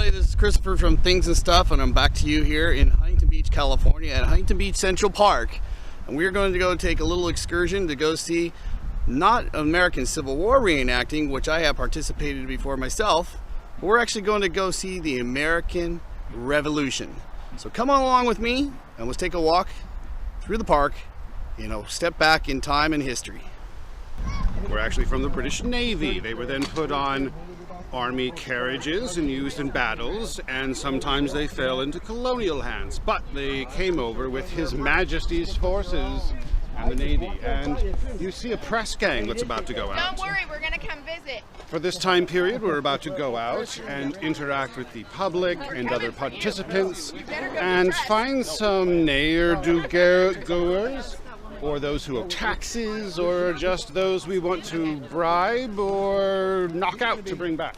everybody, this is Christopher from Things and Stuff, and I'm back to you here in Huntington Beach, California at Huntington Beach Central Park. And we're going to go take a little excursion to go see not American Civil War reenacting, which I have participated before myself, but we're actually going to go see the American Revolution. So come on along with me and let's take a walk through the park, step back in time and history. We're actually from the British Navy. They were then put on army carriages and used in battles, and sometimes they fell into colonial hands, but they came over with His Majesty's forces and the Navy. And you see a press gang that's about to go out. Don't worry, we're going to come visit. For this time period, we're about to go out and interact with the public and other participants and find some ne'er-do-goers, or those who owe taxes, or just those we want to bribe or knock out to bring back.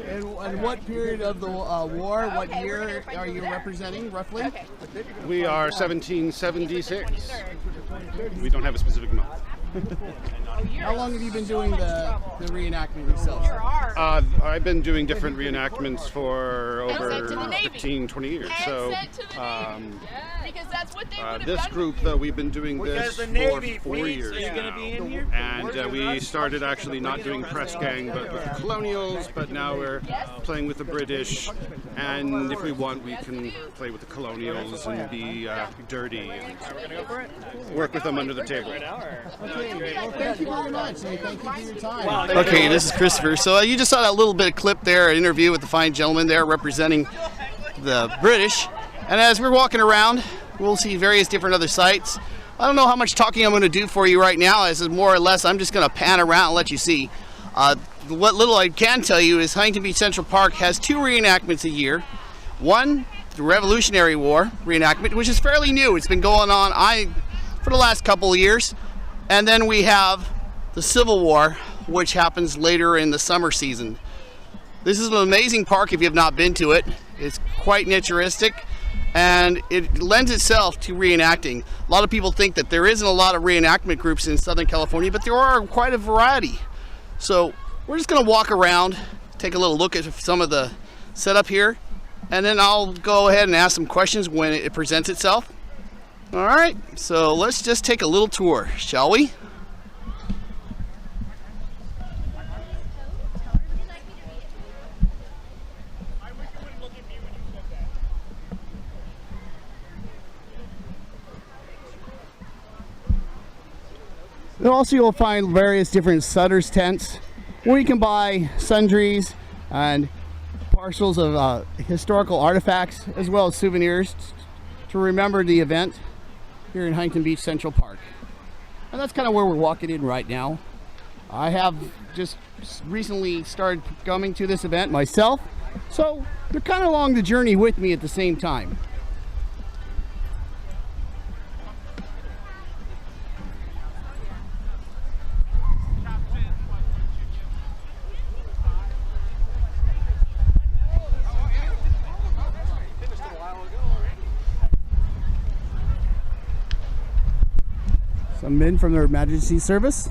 And what period of the war, what year are you representing, roughly? We are 1776. We don't have a specific month. How long have you been doing the reenactment yourself? I've been doing different reenactments for over 15, 20 years. So this group, though, we've been doing this for 4 years now. And we started actually not doing press gang, but with the colonials, but now we're playing with the British. And if we want, we can play with the colonials and be dirty and work with them under the table. Okay, well, thank you very much. Thank you for your time. Okay, this is Christopher. So you just saw that little bit of clip there, an interview with the fine gentleman there representing the British. And as we're walking around, we'll see various different other sites. I don't know how much talking I'm going to do for you right now. As is more or less, I'm just going to pan around and let you see. What little I can tell you is Huntington Beach Central Park has 2 reenactments a year. One, the Revolutionary War reenactment, which is fairly new. It's been going on for the last couple of years. And then we have the Civil War, which happens later in the summer season. This is an amazing park if you have not been to it. It's quite naturistic, and it lends itself to reenacting. A lot of people think that there isn't a lot of reenactment groups in Southern California, but there are quite a variety. So we're just going to walk around, take a little look at some of the setup here, and then I'll go ahead and ask some questions when it presents itself. All right, so let's just take a little tour, shall we? And also you'll find various different Sutter's tents where you can buy sundries and parcels of historical artifacts as well as souvenirs to remember the event here in Huntington Beach Central Park. And that's kind of where we're walking in right now. I have just recently started coming to this event myself, so they're kind of along the journey with me at the same time. Some men from their Majesty's service.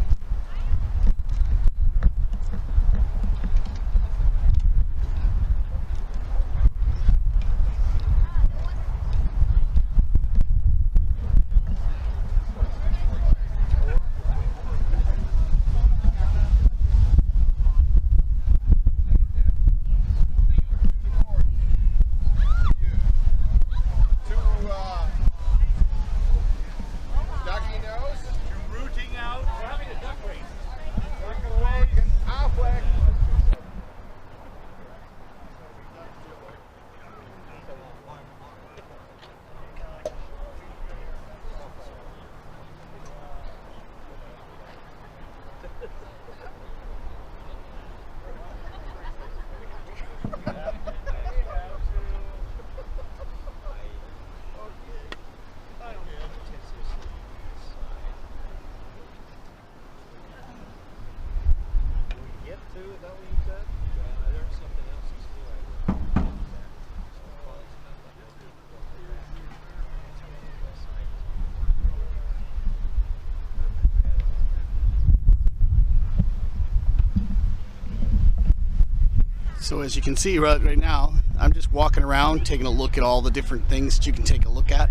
So as you can see right now, I'm just walking around, taking a look at all the different things that you can take a look at.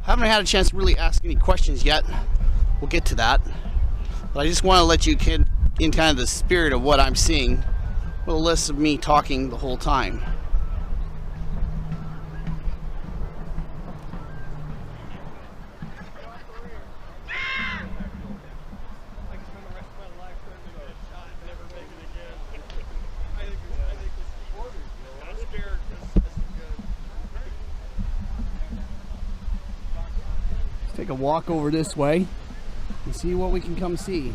Haven't had a chance to really ask any questions yet. We'll get to that. But I just want to let you get in kind of the spirit of what I'm seeing, with a list of me talking the whole time. Take a walk over this way and see what we can come see.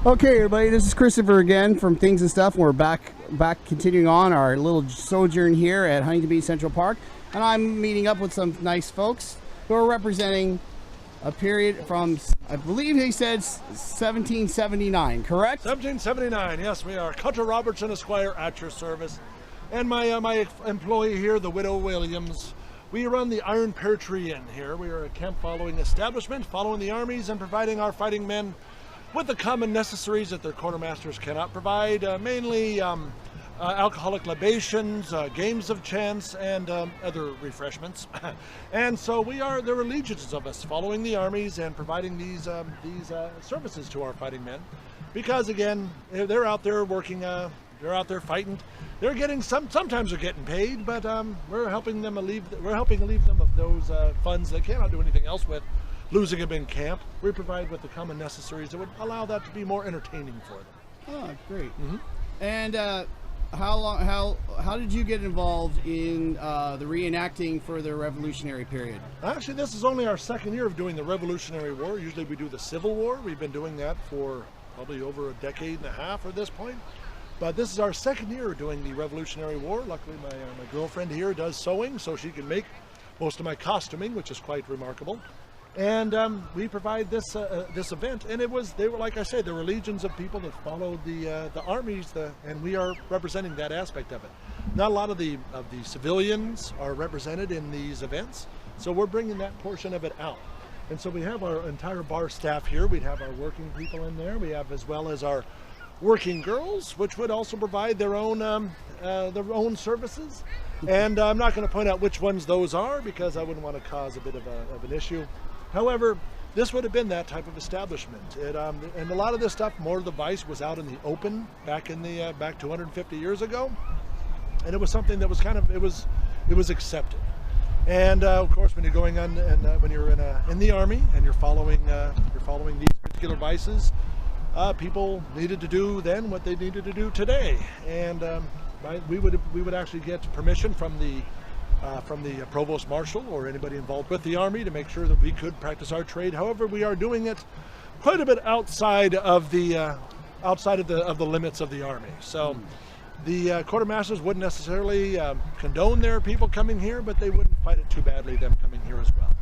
Okay, everybody, this is Christopher again from Things and Stuff. We're back continuing on our little sojourn here at Huntington Beach Central Park, and I'm meeting up with some nice folks who are representing a period from, I believe he said 1779, correct? 1779, yes, we are. Cutter Robertson Esquire at your service. And my employee here, the Widow Williams. We run the Iron Pear Tree Inn here. We are a camp following establishment, following the armies and providing our fighting men with the common necessaries that their quartermasters cannot provide, mainly alcoholic libations, games of chance, and other refreshments. And so there are legions of us following the armies and providing these services to our fighting men, because again, they're out there working, they're out there fighting. They're getting sometimes they're getting paid, but we're helping them relieve them of those funds they cannot do anything else with. Losing them in camp, we provide with the common necessaries that would allow that to be more entertaining for them. Oh, great. Mm-hmm. And how did you get involved in the reenacting for the Revolutionary period? Actually, this is only our second year of doing the Revolutionary War. Usually we do the Civil War. We've been doing that for probably over a decade and a half at this point. But this is our second year of doing the Revolutionary War. Luckily, my girlfriend here does sewing, so she can make most of my costuming, which is quite remarkable. And we provide this event, and they were, like I said, there were legions of people that followed the armies, and we are representing that aspect of it. Not a lot of the civilians are represented in these events, so we're bringing that portion of it out. And so we have our entire bar staff here. We'd have our working people in there. We have, as well as our working girls, which would also provide their own services. And I'm not going to point out which ones those are, because I wouldn't want to cause a bit of an issue. However, this would have been that type of establishment. And a lot of this stuff, more of the vice, was out in the open back 250 years ago, and it was something that was it was accepted. And of course, when you're going on and when you're in the army and you're following these particular vices, people needed to do then what they needed to do today. And we would actually get permission from the provost marshal or anybody involved with the army to make sure that we could practice our trade. However, we are doing it quite a bit outside of the limits of the army. So the quartermasters wouldn't necessarily condone their people coming here, but they wouldn't fight it too badly, them coming here as well.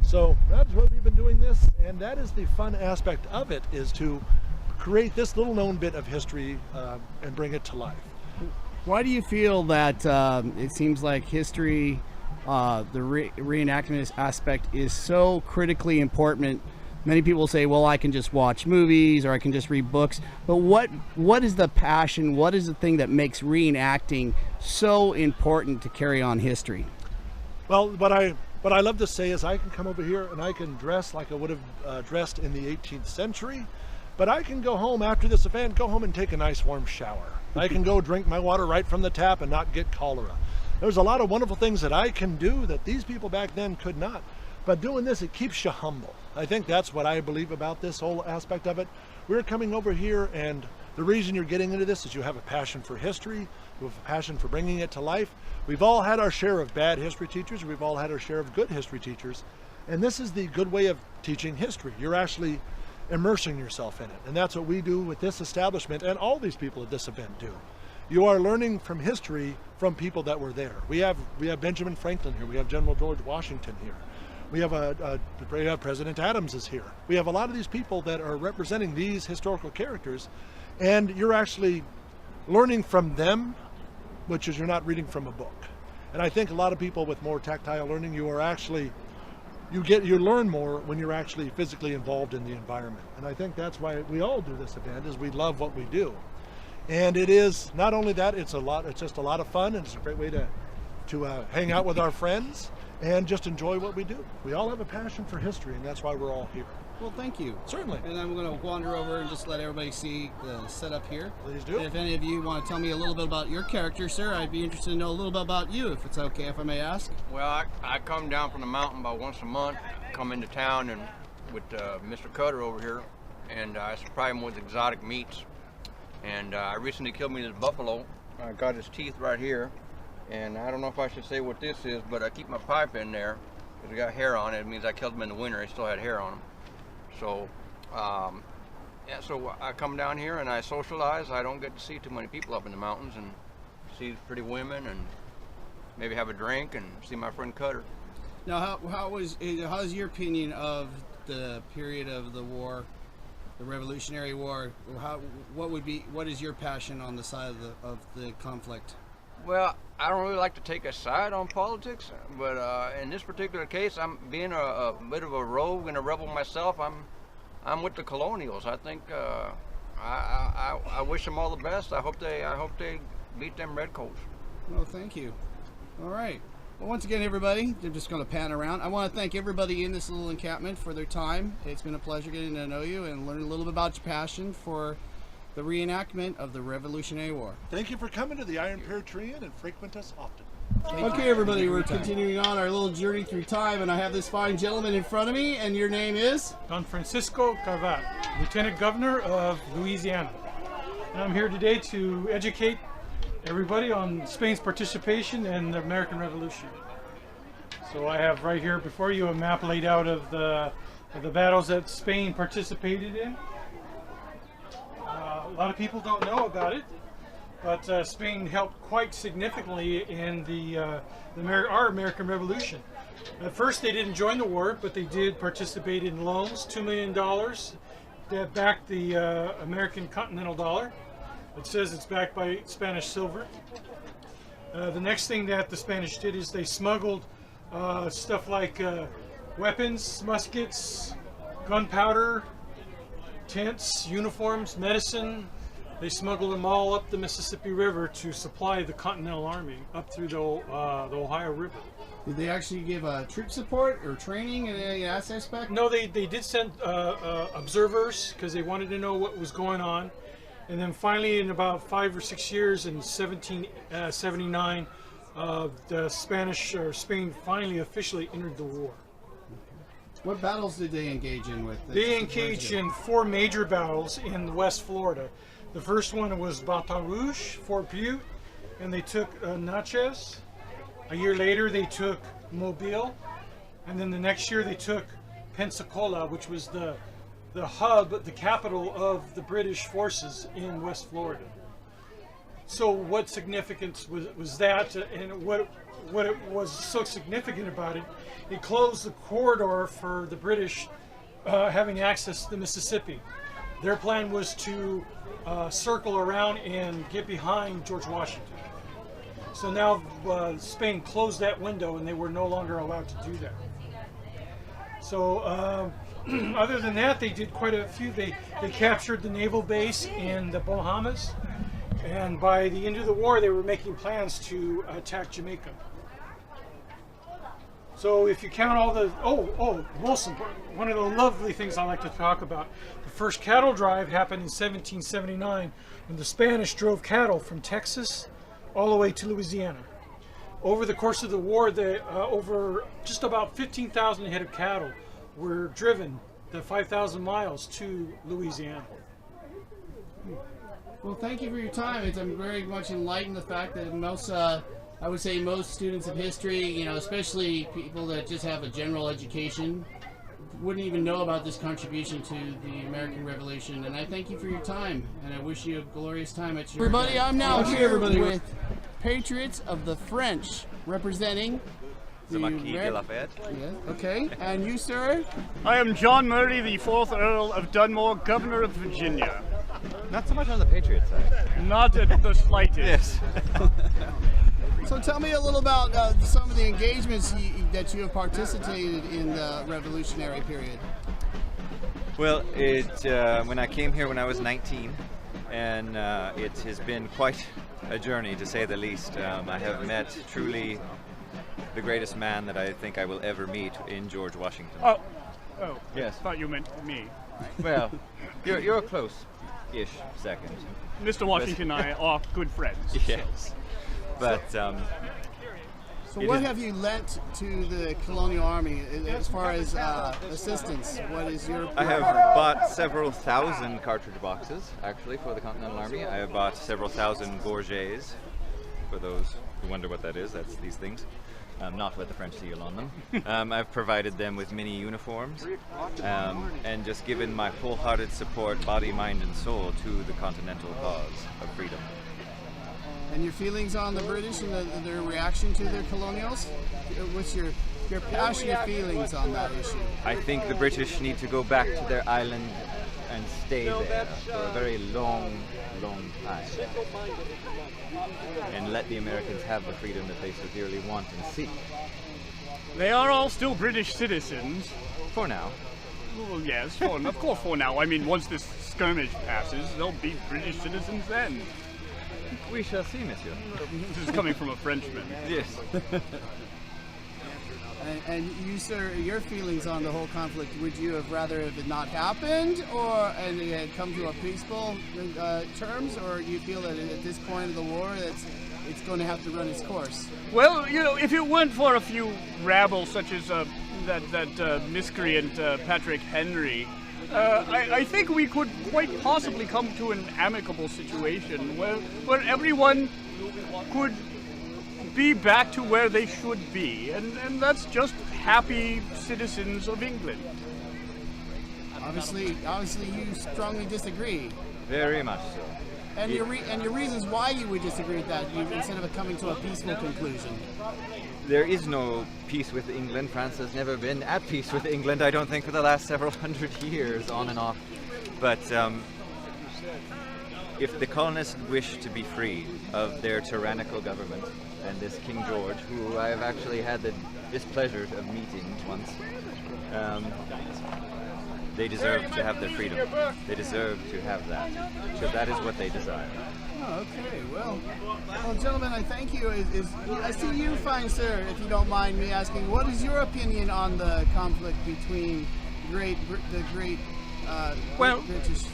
So that's what we've been doing this, and that is the fun aspect of it, is to create this little known bit of history and bring it to life. Why do you feel that it seems like history, the reenactment aspect, is so critically important? Many people say, well, I can just watch movies or I can just read books. But what is the passion? What is the thing that makes reenacting so important to carry on history? Well, what I love to say is I can come over here and I can dress like I would have dressed in the 18th century. But I can go home after this event, go home and take a nice warm shower. I can go drink my water right from the tap and not get cholera. There's a lot of wonderful things that I can do that these people back then could not. But doing this, it keeps you humble. I think that's what I believe about this whole aspect of it. We're coming over here, and the reason you're getting into this is you have a passion for history, you have a passion for bringing it to life. We've all had our share of bad history teachers, we've all had our share of good history teachers. And this is the good way of teaching history. You're actually immersing yourself in it. And that's what we do with this establishment, and all these people at this event do. You are learning from history from people that were there. We have Benjamin Franklin here. We have General George Washington here. We have President Adams is here. We have a lot of these people that are representing these historical characters, and you're actually learning from them, which is you're not reading from a book. And I think a lot of people with more tactile learning, you learn more when you're actually physically involved in the environment. And I think that's why we all do this event, is we love what we do. And it is not only that, it's just a lot of fun, and it's a great way to hang out with our friends and just enjoy what we do. We all have a passion for history, and that's why we're all here. Well, thank you. Certainly. And I'm going to wander over and just let everybody see the setup here. Please do. And if any of you want to tell me a little bit about your character, sir, I'd be interested to know a little bit about you, if it's okay, if I may ask. Well, I come down from the mountain about once a month, come into town and with Mr. Cutter over here, and I supply him with exotic meats. And I recently killed me this buffalo. I got his teeth right here, and I don't know if I should say what this is, but I keep my pipe in there because it got hair on it. It means I killed him in the winter. He still had hair on him. So, yeah, so I come down here and I socialize. I don't get to see too many people up in the mountains, and see pretty women and maybe have a drink and see my friend Cutter. Now, how's your opinion of the period of the war, the Revolutionary War? What is your passion on the side of the conflict? Well, I don't really like to take a side on politics, but in this particular case, I'm being a bit of a rogue and a rebel myself. I'm with the colonials. I think I wish them all the best. I hope they beat them redcoats. Well, thank you. All right. Well, once again, everybody, they're just going to pan around. I want to thank everybody in this little encampment for their time. It's been a pleasure getting to know you and learn a little bit about your passion for the reenactment of the Revolutionary War. Thank you for coming to the Iron Pear Tree Inn, and frequent us often. Okay, everybody, we're continuing on our little journey through time, and I have this fine gentleman in front of me, and your name is? Don Francisco Carvat, Lieutenant Governor of Louisiana. And I'm here today to educate everybody on Spain's participation in the American Revolution. So I have right here before you a map laid out of the battles that Spain participated in. A lot of people don't know about it, but Spain helped quite significantly in our American Revolution. At first they didn't join the war, but they did participate in loans, $2 million that backed the American Continental Dollar. It says it's backed by Spanish silver. The next thing that the Spanish did is they smuggled stuff like weapons, muskets, gunpowder, tents, uniforms, medicine. They smuggled them all up the Mississippi River to supply the Continental Army up through the Ohio River. Did they actually give troop support or training in any aspect? No, they did send observers because they wanted to know what was going on. And then finally, in about 5 or 6 years, in 1779, Spain finally officially entered the war. What battles did they engage in with? They engaged in 4 major battles in West Florida. The first one was Baton Rouge, Fort Butte, and they took Natchez. A year later, they took Mobile, and then the next year they took Pensacola, which was the hub, the capital of the British forces in West Florida. So what significance was that, and what it was so significant about it, it closed the corridor for the British having access to the Mississippi. Their plan was to circle around and get behind George Washington. So now Spain closed that window and they were no longer allowed to do that. So other than that, they did quite a few. They captured the naval base in the Bahamas, and by the end of the war they were making plans to attack Jamaica. So if you count all the, Wilson, one of the lovely things I like to talk about, the first cattle drive happened in 1779 when the Spanish drove cattle from Texas all the way to Louisiana. Over the course of the war, over just about 15,000 head of cattle were driven the 5,000 miles to Louisiana. Well, thank you for your time. I'm very much enlightened the fact that most I would say most students of history, you know, especially people that just have a general education, wouldn't even know about this contribution to the American Revolution. And I thank you for your time, and I wish you a glorious time at your Everybody, I'm now here with Patriots of the French, representing the Marquis de Lafayette. Yes, okay. And you, sir? I am John Murray, the 4th Earl of Dunmore, Governor of Virginia. Not so much on the Patriot side. Not at the slightest. Yes. So tell me a little about some of the engagements that you have participated in the Revolutionary period. Well, when I came here when I was 19, and it has been quite a journey, to say the least. I have met truly the greatest man that I think I will ever meet in George Washington. Oh, yes. I thought you meant me. Well, you're a close-ish second. Mr. Washington and I are good friends. Yes. But so what have you lent to the colonial army as far as assistance? What is your I have bought several thousand cartridge boxes, actually, for the Continental Army. I have bought several thousand gorgets, for those who wonder what that is. That's these things. Not with the French seal on them. I've provided them with mini uniforms, and just given my wholehearted support, body, mind, and soul, to the continental cause of freedom. And your feelings on the British and their reaction to their colonials? What's your passionate feelings on that issue? I think the British need to go back to their island and stay there for a very long, long time. And let the Americans have the freedom that they so dearly want and seek. They are all still British citizens. For now. Well, yes, of course for now. I mean, once this skirmish passes, they'll be British citizens then. We shall see, monsieur. This is coming from a Frenchman. Yes. And you, sir, your feelings on the whole conflict, would you have rather if it not happened, and it had come to a peaceful terms, or do you feel that at this point of the war it's going to have to run its course? Well, you know, if it weren't for a few rabble such as that miscreant Patrick Henry, I think we could quite possibly come to an amicable situation where everyone could be back to where they should be, and that's just happy citizens of England. Obviously, you strongly disagree. Very much so. And your reasons why you would disagree with that, instead of coming to a peaceful conclusion. There is no peace with England. France has never been at peace with England, I don't think, for the last several hundred years, on and off. But if the colonists wish to be free of their tyrannical government, and this King George, who I have actually had the displeasure of meeting once, they deserve to have their freedom. They deserve to have that, because that is what they desire. Oh, okay. Well, gentlemen, I thank you. I see you, fine sir, if you don't mind me asking, what is your opinion on the conflict between the great British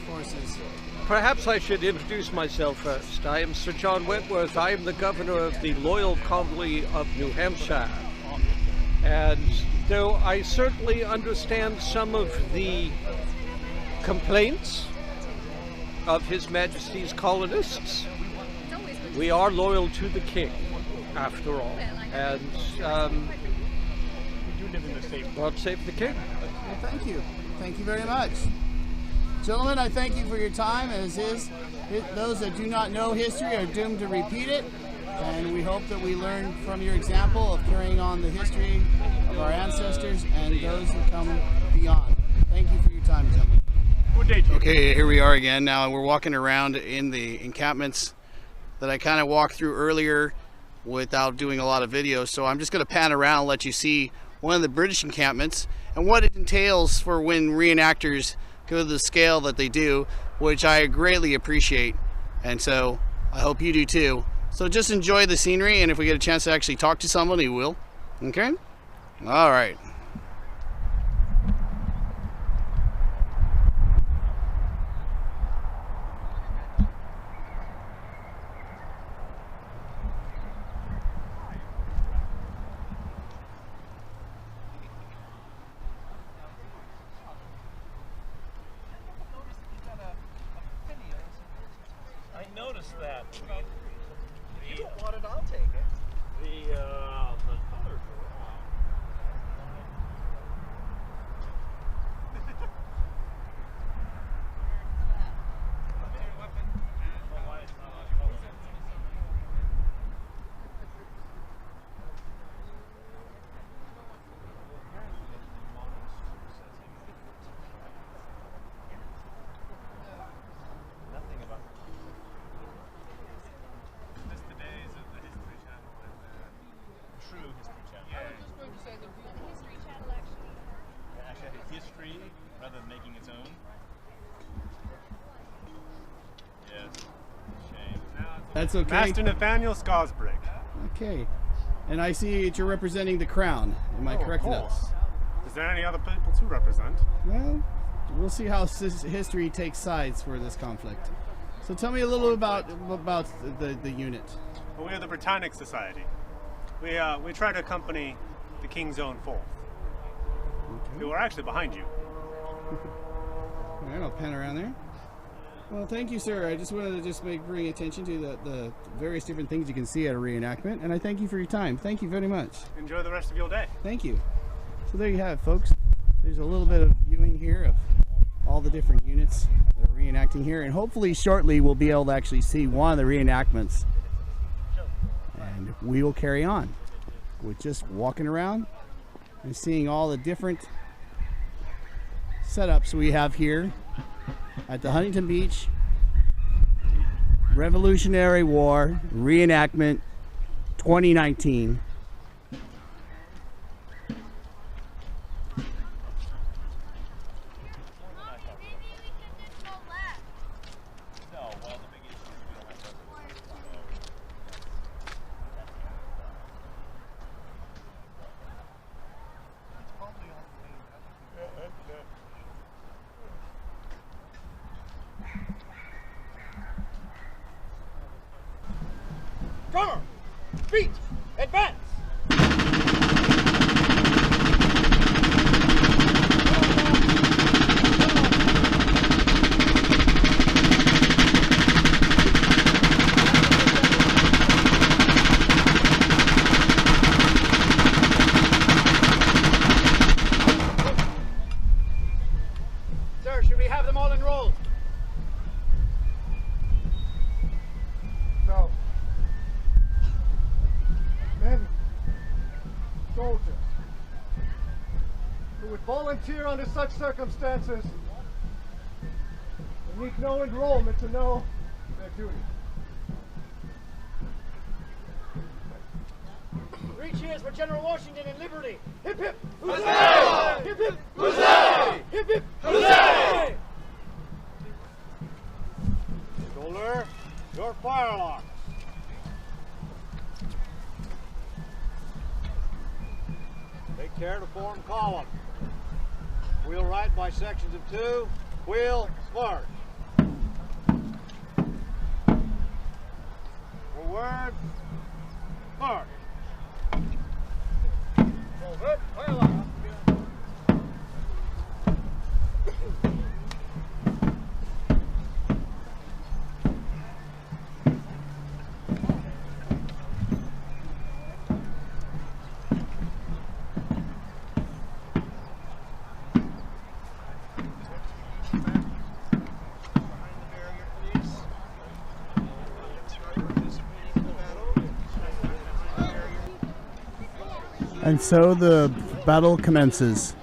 forces? Perhaps I should introduce myself first. I am Sir John Wentworth. I am the governor of the Loyal Colony of New Hampshire. And though I certainly understand some of the complaints of His Majesty's colonists, we are loyal to the King, after all. And We do live in the same. God save the King. Well, thank you. Thank you very much. Gentlemen, I thank you for your time. Those that do not know history are doomed to repeat it, and we hope that we learn from your example of carrying on the history of our ancestors and those that come beyond. Thank you for your time, gentlemen. Good day to you. Okay, here we are again. Now we're walking around in the encampments that I kind of walked through earlier without doing a lot of videos, so I'm just going to pan around and let you see one of the British encampments and what it entails for when reenactors go to the scale that they do, which I greatly appreciate, and so I hope you do too. So just enjoy the scenery, and if we get a chance to actually talk to somebody, we will. Okay? All right. I noticed that. You don't want it, I'll take it. History rather than making its own. Yes. Shame. That's okay. Master Nathaniel Scosbrick. Okay. And I see that you're representing the crown. Am I correct in that? Is there any other people to represent? Well, we'll see how history takes sides for this conflict. So tell me a little about the unit. Well, we are the Britannic Society. We try to accompany the King's Own Fourth. Okay. We're actually behind you. All right, I'll pan around there. Well, thank you, sir. I just wanted to bring attention to the various different things you can see at a reenactment, and I thank you for your time. Thank you very much. Enjoy the rest of your day. Thank you. So there you have it, folks. There's a little bit of viewing here of all the different units that are reenacting here, and hopefully shortly we'll be able to actually see one of the reenactments, and we will carry on with just walking around and seeing all the different setups we have here at the Huntington Beach Revolutionary War Reenactment 2019. Drummer, feet, advance! Sir, should we have them all enrolled? No. Men, soldiers, who would volunteer under such circumstances, they need no enrollment to know their duty. 3 cheers for General Washington and liberty! Hip hip! Hooray! Hip hip! Hooray! Hip hip! Hooray! Shoulder your firearms. Take care to form column. Wheel right by sections of 2. Wheel march. Forward. March. Forward. Wheel up. And so the battle commences.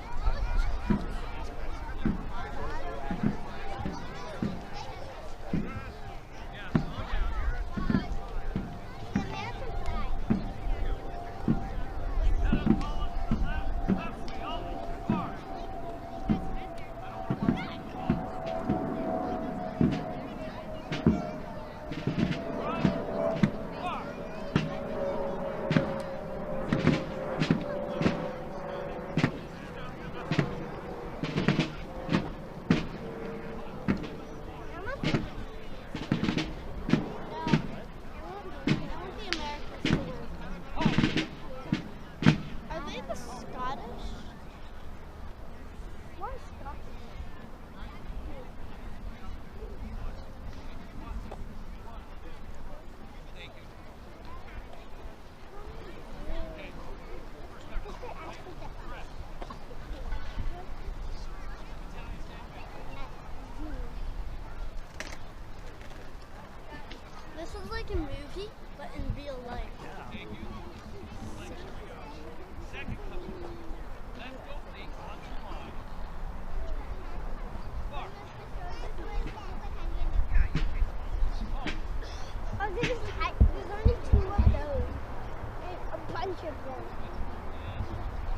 a movie, but in real life. Oh, there's only 2 of those. There's a bunch of them.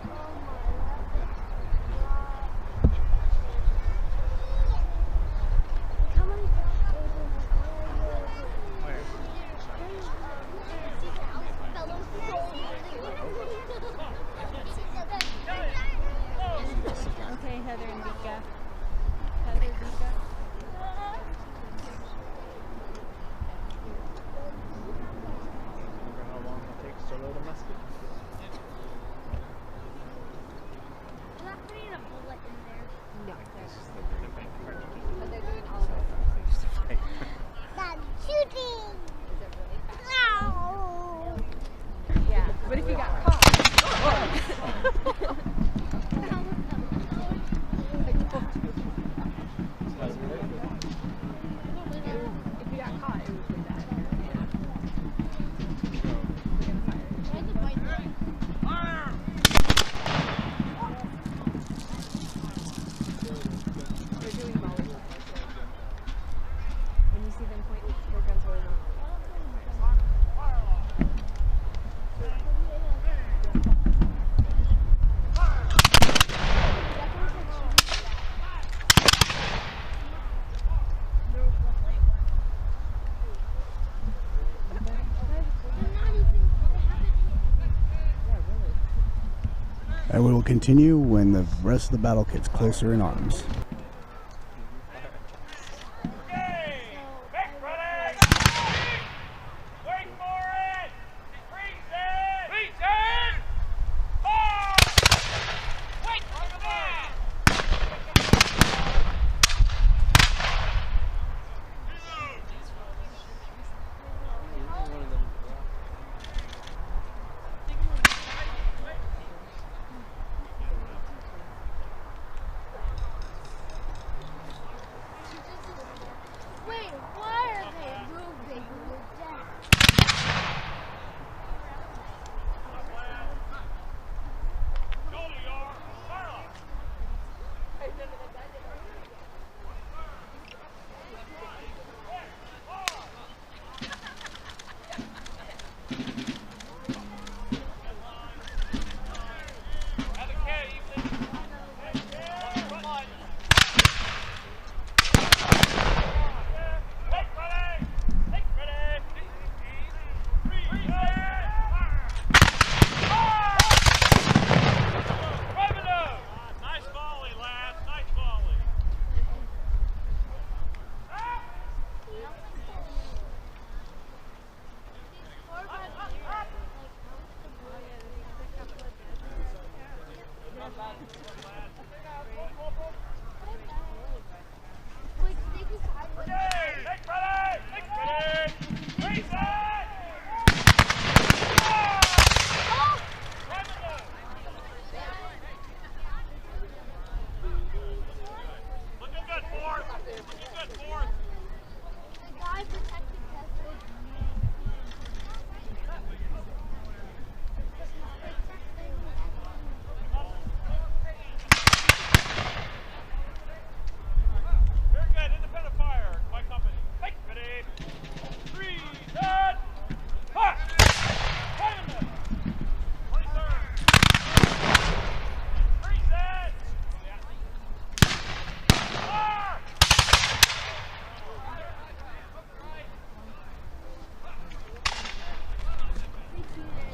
Oh my God. Come on. Okay, Heather and Vika. Heather, Vika. Remember how long it takes to load a musket? I'm not putting a bullet in there. No, But they're doing all of it. That's shooting! Is it really fast? No! Yeah, but if you got caught. If you got caught, it would be bad. They're doing volleyball. When you see them pointing their guns where And we will continue when the rest of the battle gets closer in arms. Wait, why are they moving with that?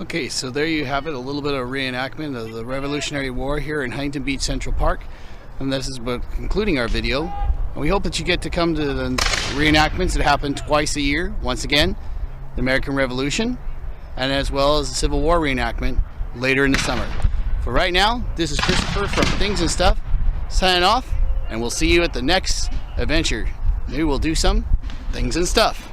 Okay, so there you have it, a little bit of reenactment of the Revolutionary War here in Huntington Beach Central Park. And this is concluding our video. And we hope that you get to come to the reenactments that happen twice a year. Once again, the American Revolution, and as well as the Civil War reenactment later in the summer. For right now, this is Christopher from Things and Stuff, signing off, and we'll see you at the next adventure. Maybe we'll do some things and stuff.